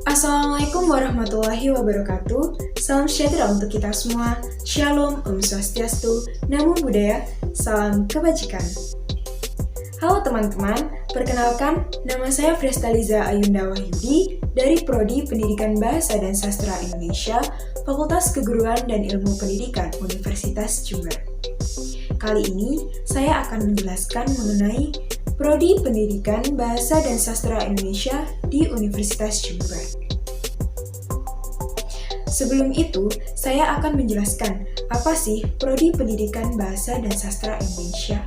Assalamualaikum warahmatullahi wabarakatuh. Salam sejahtera untuk kita semua. Shalom, Om Swastiastu, Namo Buddhaya, salam kebajikan. Halo teman-teman, perkenalkan, nama saya Frestaliza Ayunda Wahyudi dari Prodi Pendidikan Bahasa dan Sastra Indonesia, Fakultas Keguruan dan Ilmu Pendidikan Universitas Jember. Kali ini, saya akan menjelaskan mengenai Prodi Pendidikan Bahasa dan Sastra Indonesia di Universitas Jember. Sebelum itu, saya akan menjelaskan apa sih Prodi Pendidikan Bahasa dan Sastra Indonesia.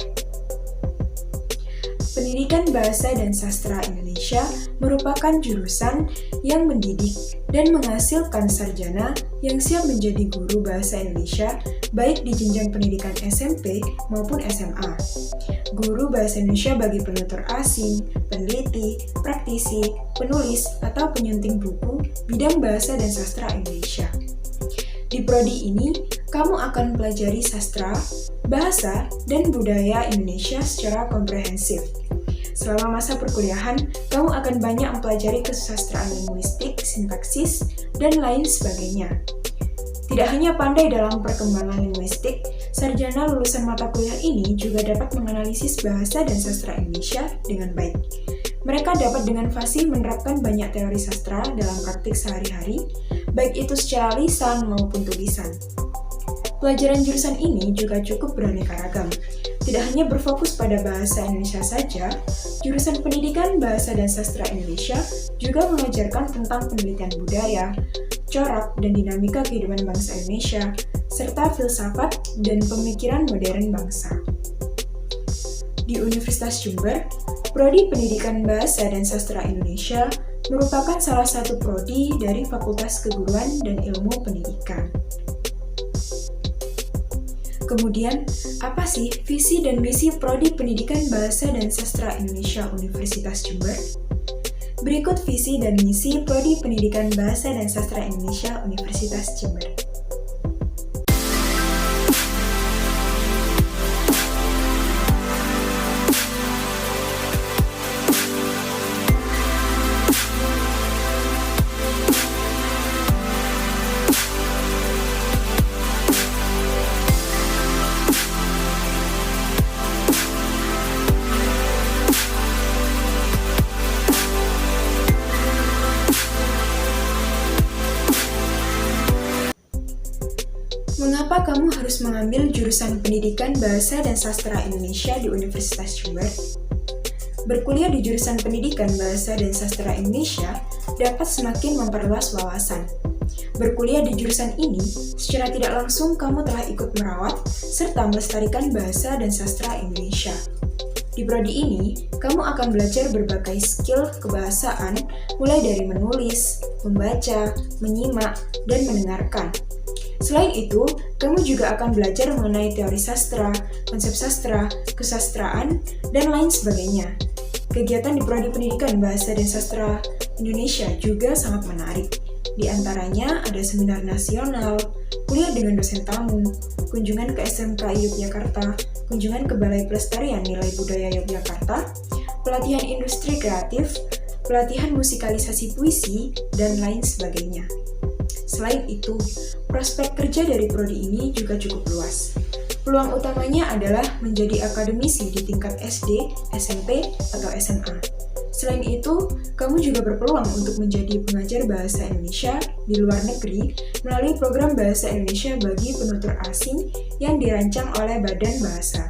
Pendidikan Bahasa dan Sastra Indonesia merupakan jurusan yang mendidik dan menghasilkan sarjana yang siap menjadi guru bahasa Indonesia baik di jenjang pendidikan SMP maupun SMA. Guru bahasa Indonesia bagi penutur asing, peneliti, praktisi, penulis, atau penyunting buku bidang bahasa dan sastra Indonesia. Di prodi ini, kamu akan mempelajari sastra, bahasa, dan budaya Indonesia secara komprehensif. Selama masa perkuliahan, kamu akan banyak mempelajari kesusastraan linguistik, sintaksis, dan lain sebagainya. Tidak hanya pandai dalam perkembangan linguistik, sarjana lulusan mata kuliah ini juga dapat menganalisis bahasa dan sastra Indonesia dengan baik. Mereka dapat dengan fasih menerapkan banyak teori sastra dalam praktik sehari-hari, baik itu secara lisan maupun tulisan. Pelajaran jurusan ini juga cukup beraneka ragam. Tidak hanya berfokus pada bahasa Indonesia saja, jurusan Pendidikan Bahasa dan Sastra Indonesia juga mengajarkan tentang penelitian budaya, corak dan dinamika kehidupan bangsa Indonesia, serta filsafat dan pemikiran modern bangsa. Di Universitas Jember, Prodi Pendidikan Bahasa dan Sastra Indonesia merupakan salah satu prodi dari Fakultas Keguruan dan Ilmu Pendidikan. Kemudian, apa sih visi dan misi Prodi Pendidikan Bahasa dan Sastra Indonesia Universitas Jember? Berikut visi dan misi Prodi Pendidikan Bahasa dan Sastra Indonesia Universitas Jember. Mengapa kamu harus mengambil jurusan Pendidikan Bahasa dan Sastra Indonesia di Universitas Jember? Berkuliah di jurusan Pendidikan Bahasa dan Sastra Indonesia dapat semakin memperluas wawasan. Berkuliah di jurusan ini, secara tidak langsung kamu telah ikut merawat serta melestarikan bahasa dan sastra Indonesia. Di prodi ini, kamu akan belajar berbagai skill kebahasaan, mulai dari menulis, membaca, menyimak, dan mendengarkan. Selain itu, kamu juga akan belajar mengenai teori sastra, konsep sastra, kesastraan, dan lain sebagainya. Kegiatan di Prodi Pendidikan Bahasa dan Sastra Indonesia juga sangat menarik. Di antaranya ada seminar nasional, kuliah dengan dosen tamu, kunjungan ke SMKI Yogyakarta, kunjungan ke Balai Pelestarian Nilai Budaya Yogyakarta, pelatihan industri kreatif, pelatihan musikalisasi puisi, dan lain sebagainya. Selain itu, prospek kerja dari prodi ini juga cukup luas. Peluang utamanya adalah menjadi akademisi di tingkat SD, SMP, atau SMA. Selain itu, kamu juga berpeluang untuk menjadi pengajar bahasa Indonesia di luar negeri melalui program Bahasa Indonesia bagi penutur asing yang dirancang oleh Badan Bahasa.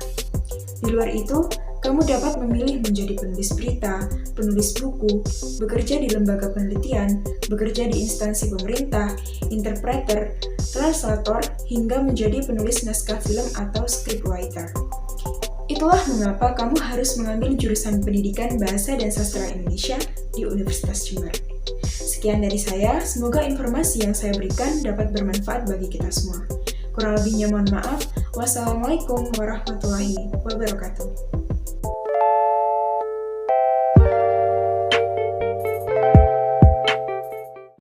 Di luar itu, kamu dapat memilih menjadi penulis berita, penulis buku, bekerja di lembaga penelitian, bekerja di instansi pemerintah, interpreter, translator, hingga menjadi penulis naskah film atau scriptwriter. Itulah mengapa kamu harus mengambil jurusan Pendidikan Bahasa dan Sastra Indonesia di Universitas Jember. Sekian dari saya, semoga informasi yang saya berikan dapat bermanfaat bagi kita semua. Kurang lebihnya mohon maaf. Wassalamualaikum warahmatullahi wabarakatuh.